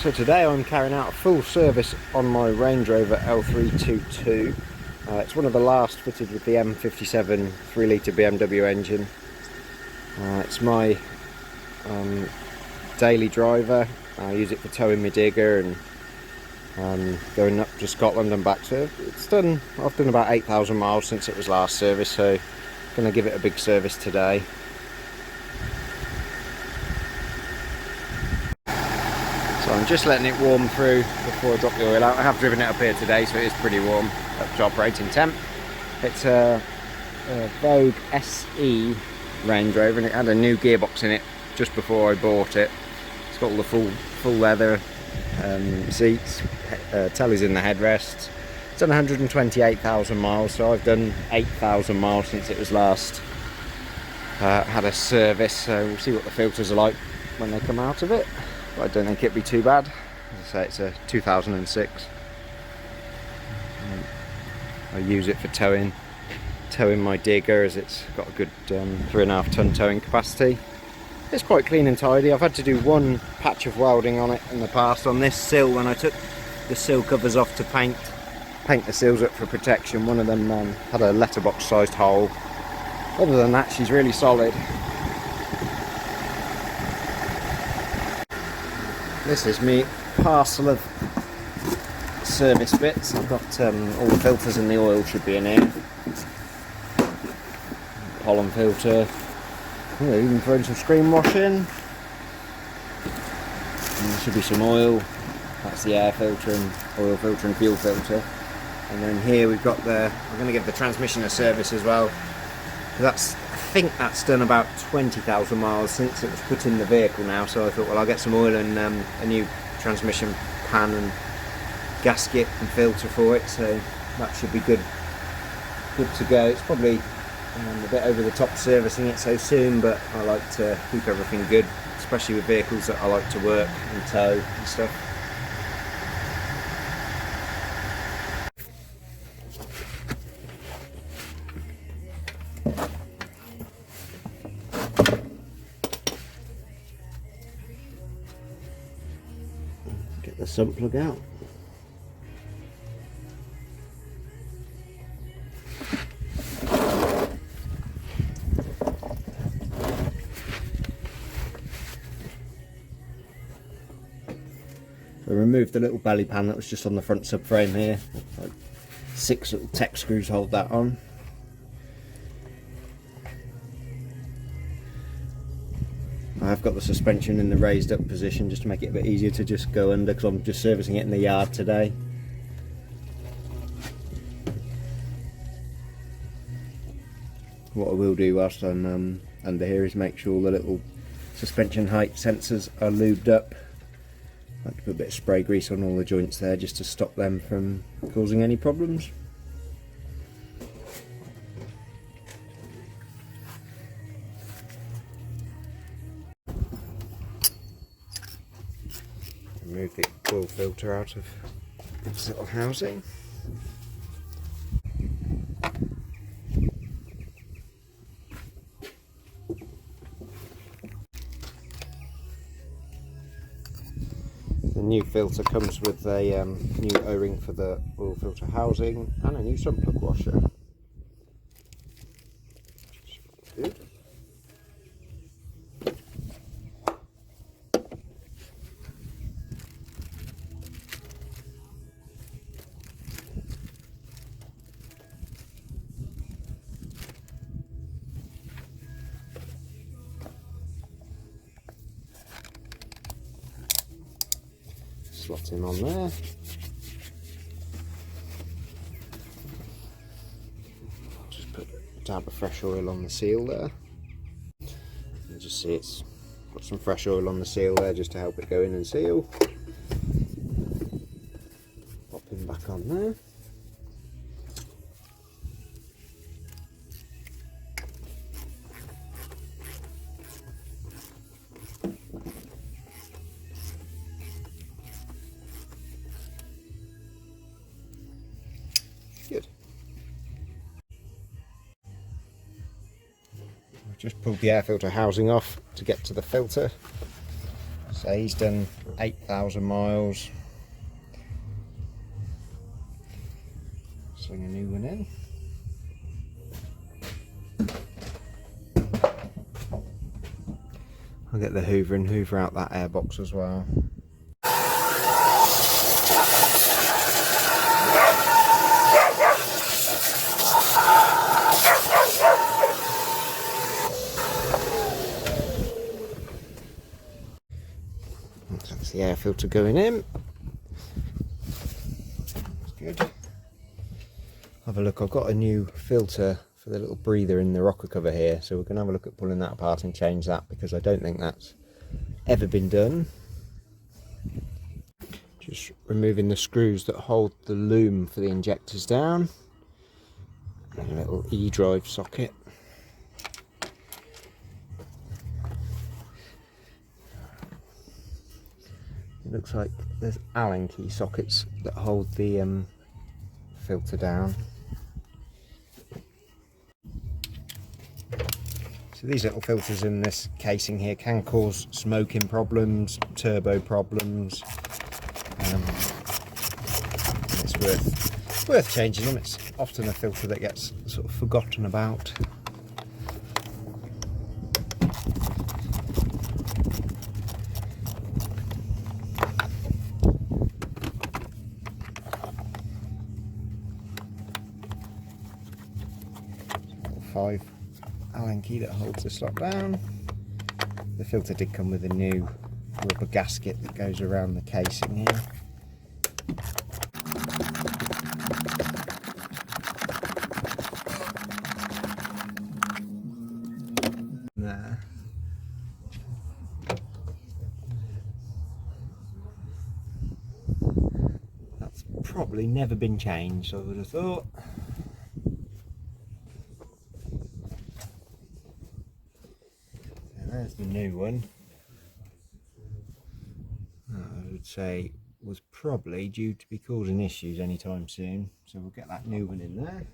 So today I'm carrying out a full service on my Range Rover L322. It's one of the last fitted with the M57 3-litre BMW engine. It's my daily driver. I use it for towing my digger and going up to Scotland and back. So I've done about 8,000 miles since it was last serviced, so I'm going to give it a big service today. So I'm just letting it warm through before I drop the oil out. I have driven it up here today, so it is pretty warm up to operating temp. It's a Vogue SE Range Rover, and it had a new gearbox in it just before I bought it. It's got all the full leather seats, tellies in the headrests. It's done 128,000 miles, so I've done 8,000 miles since it was last had a service. So we'll see what the filters are like when they come out of it. But I don't think it'd be too bad. As I say, it's a 2006. I use it for towing my digger, as it's got a good 3.5 ton towing capacity. It's quite clean and tidy. I've had to do one patch of welding on it in the past on this sill when I took the sill covers off to paint the sills up for protection. One of them had a letterbox sized hole. Other than that, she's really solid. This is me parcel of service bits. I've got all the filters and the oil should be in here. Pollen filter. Even throwing some screen wash in. And there should be some oil. That's the air filter and oil filter and fuel filter. And then here we've got we're going to give the transmission a service as well. I think that's done about 20,000 miles since it was put in the vehicle now, so I thought, well, I'll get some oil and a new transmission pan and gasket and filter for it, so that should be good to go. It's probably a bit over the top servicing it so soon, but I like to keep everything good, especially with vehicles that I like to work and tow and stuff. Get the sump plug out. I removed the little belly pan that was just on the front subframe here. Like 6 little tech screws hold that on. I've got the suspension in the raised up position just to make it a bit easier to just go under, because I'm just servicing it in the yard today. What I will do whilst I'm under here is make sure the little suspension height sensors are lubed up. I like to put a bit of spray grease on all the joints there just to stop them from causing any problems. Remove the oil filter out of this little housing. The new filter comes with a new O-ring for the oil filter housing and a new sump plug washer. Good. Slot him on there. Just put a dab of fresh oil on the seal there. You just see it's got some fresh oil on the seal there just to help it go in and seal. Pop him back on there. Good. I've just pulled the air filter housing off to get to the filter. So he's done 8,000 miles. Sling a new one in. I'll get the Hoover and hoover out that airbox as well. That's the air filter going in. That's good. Have a look, I've got a new filter for the little breather in the rocker cover here, so we're going to have a look at pulling that apart and change that, because I don't think that's ever been done. Just removing the screws that hold the loom for the injectors down, and a little E-drive socket. It looks like there's Allen key sockets that hold the filter down. So these little filters in this casing here can cause smoking problems, turbo problems. It's worth changing them. It's often a filter that gets sort of forgotten about. Five Allen key that holds the slot down. The filter did come with a new rubber gasket that goes around the casing here. There. That's probably never been changed, I would have thought. There's the new one. I would say was probably due to be causing issues anytime soon, so we'll get that new one in there.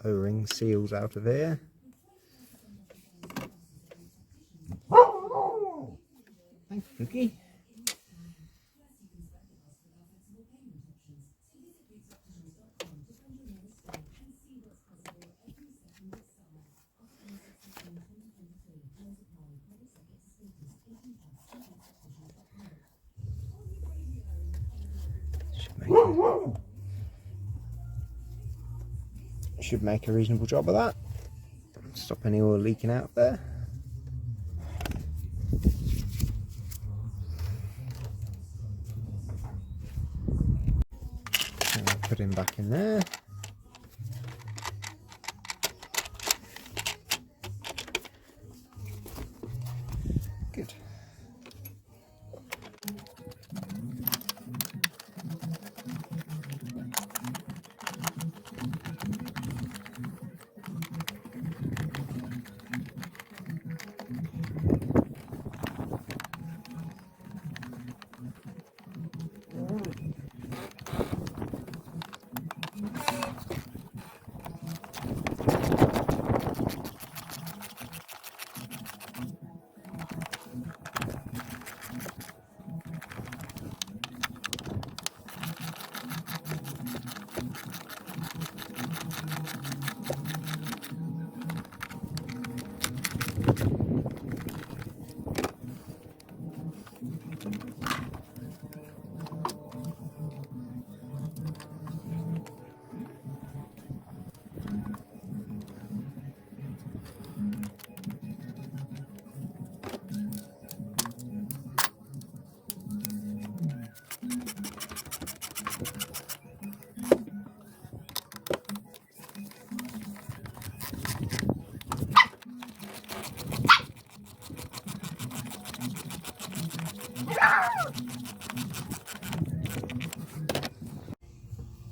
O-ring seals out of here. Thanks, Cookie. Should make a reasonable job of that. Stop any oil leaking out there. And I'll put him back in there. Good.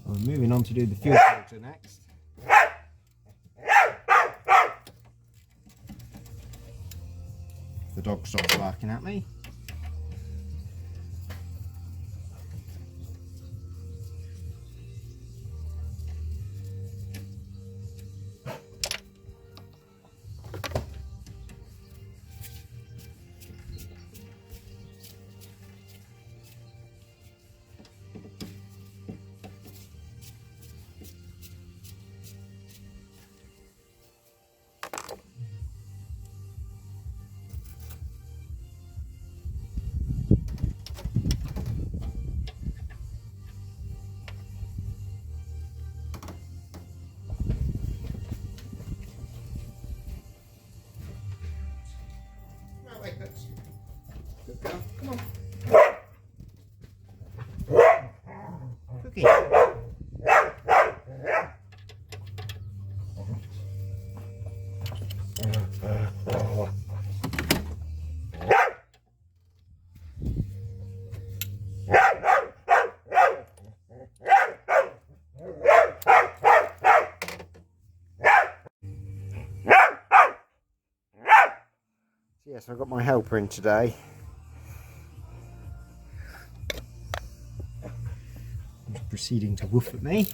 We're moving on to do the fuel filter next. The dog stops barking at me. Yes, I've got my helper in today. She's proceeding to woof at me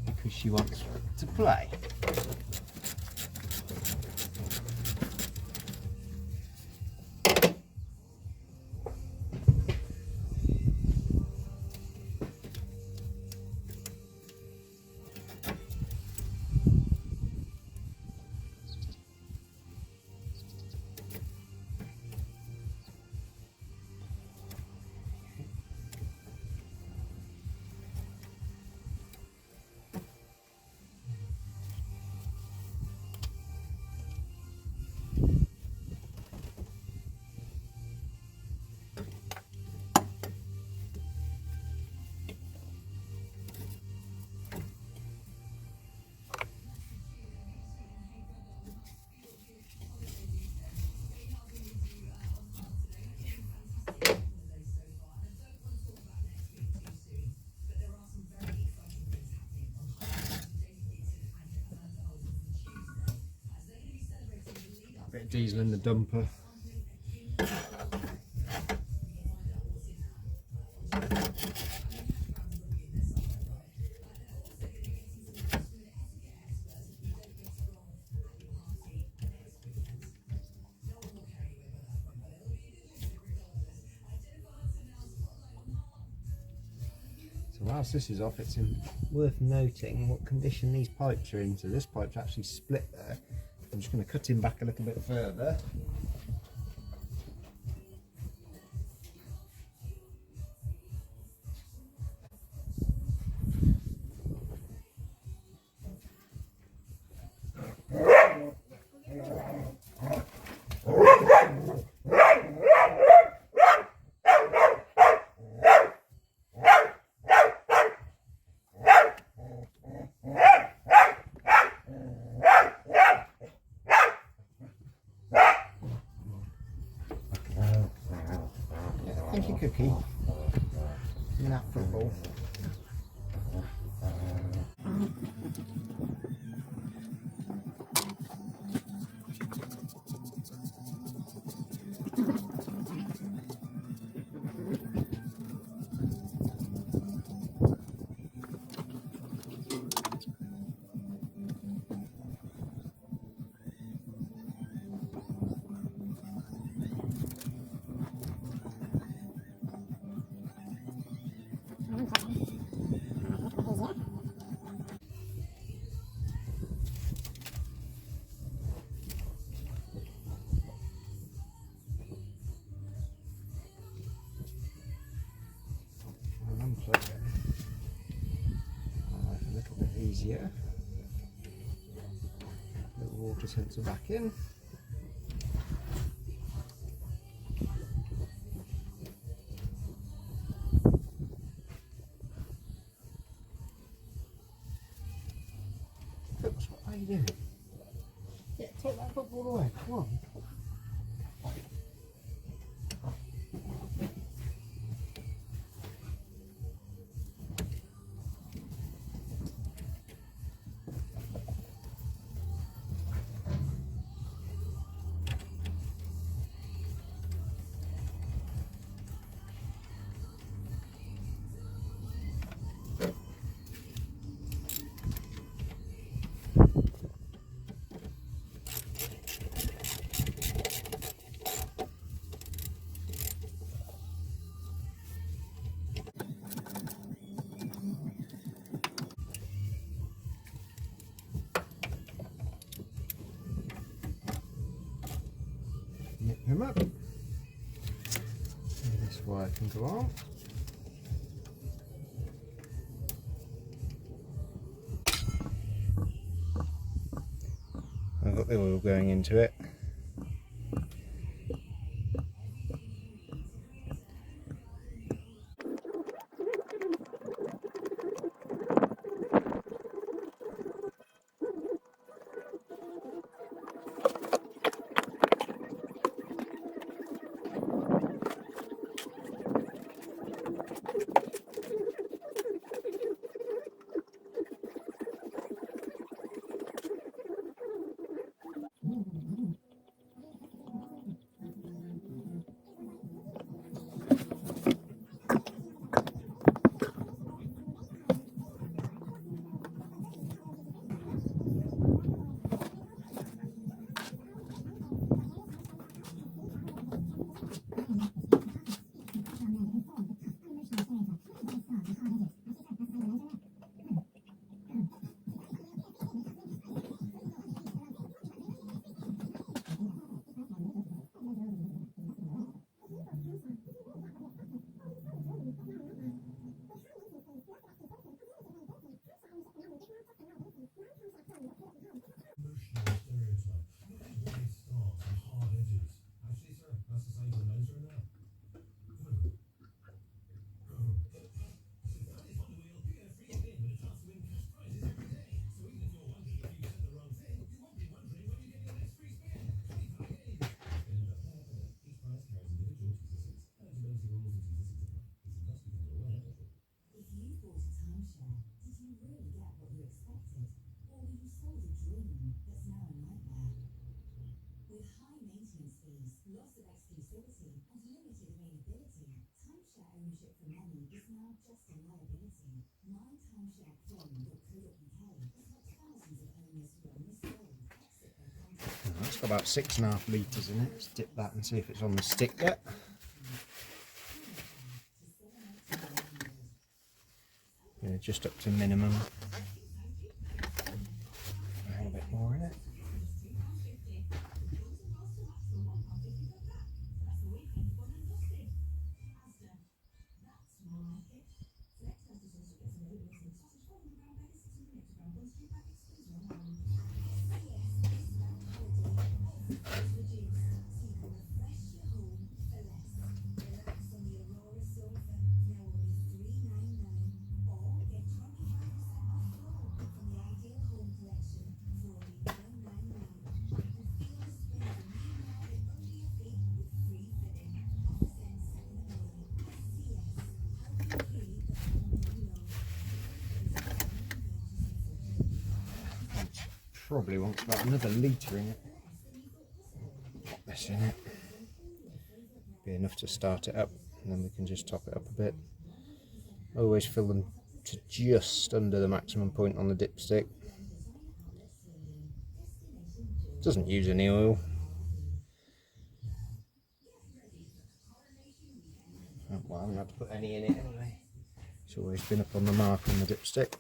because she wants to play. Bit of diesel in the dumper. So whilst this is off, it's worth noting what condition these pipes are in. So this pipe's actually split there. I'm just going to cut him back a little bit further. Thank you, Cookie. In that football. Unplug it. A little bit easier. Little water sensor back in. Oops, what are you doing? Yeah, take that football away. Come on. Nip him up. And this wire can go on. I've got the oil going into it. It's got about 6.5 litres in it. Let's dip that and see if it's on the stick yet. Yeah, just up to minimum. A bit more in it. Probably wants about another litre in it. Pop this in it. Be enough to start it up, and then we can just top it up a bit. Always fill them to just under the maximum point on the dipstick. Doesn't use any oil. Well, I haven't had to put any in it anyway. It's always been up on the mark on the dipstick.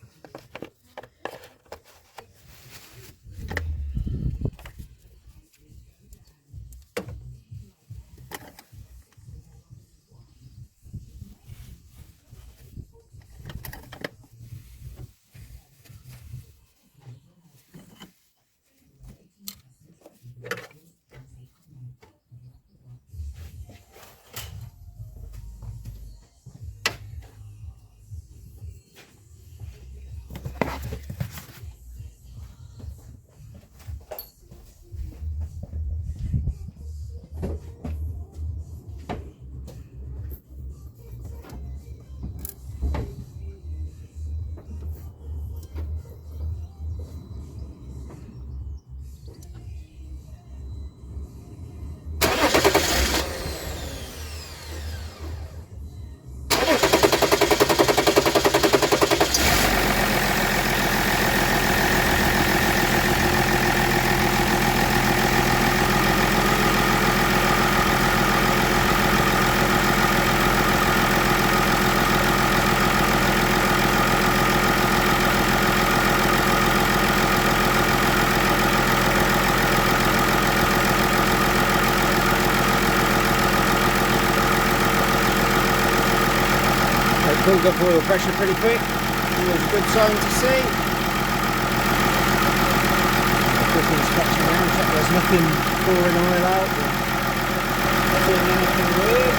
Pulled up oil pressure pretty quick, always a good sign to see. Quick inspection around, check there's nothing pouring oil out or doing anything weird.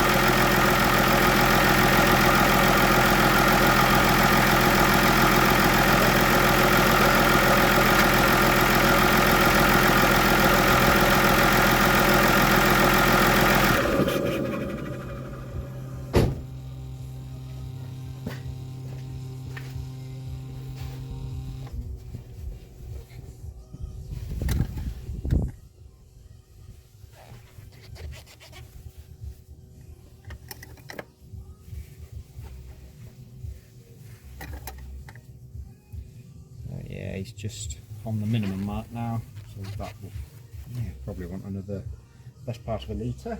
Yeah, he's just on the minimum mark now, so that will probably want another best part of a litre.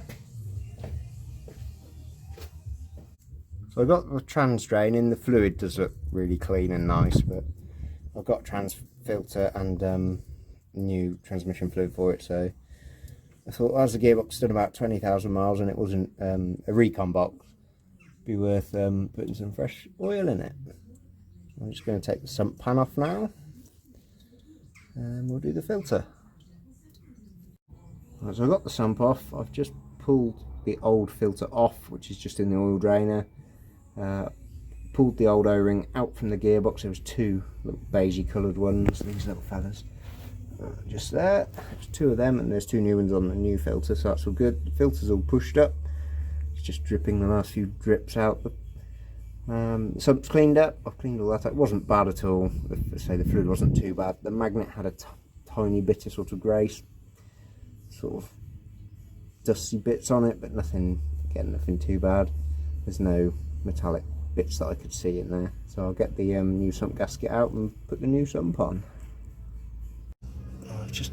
So I've got the trans drain in. The fluid does look really clean and nice, but I've got trans filter and new transmission fluid for it. So I thought, as the gearbox done about 20,000 miles and it wasn't a recon box, it'd be worth putting some fresh oil in it. I'm just going to take the sump pan off now, and we'll do the filter. Right, so I've got the sump off. I've just pulled the old filter off, which is just in the oil drainer. Pulled the old O-ring out from the gearbox. There was two little beigey coloured ones, these little fellas. Just there. There's two of them, and there's two new ones on the new filter, so that's all good. The filter's all pushed up. It's just dripping the last few drips out. The sump's cleaned up. I've cleaned all that up. It wasn't bad at all. Let's say the fluid wasn't too bad. The magnet had a tiny bit of sort of grey, sort of dusty bits on it, but nothing, again, nothing too bad. There's no metallic bits that I could see in there. So I'll get the new sump gasket out and put the new sump on. I've just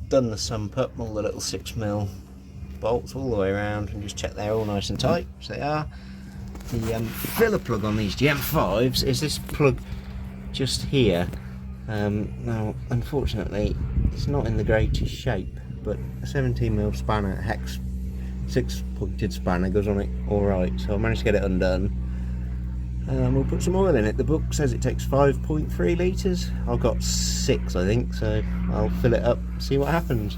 done the sump up, all the little 6mm bolts all the way around, and just check they're all nice and tight, which they are. The filler plug on these GM5s is this plug just here. Now unfortunately it's not in the greatest shape, but a 17mm spanner, hex 6-pointed spanner, goes on it alright, so I managed to get it undone. We'll put some oil in it. The book says it takes 5.3 litres. I've got 6, I think, so I'll fill it up, see what happens.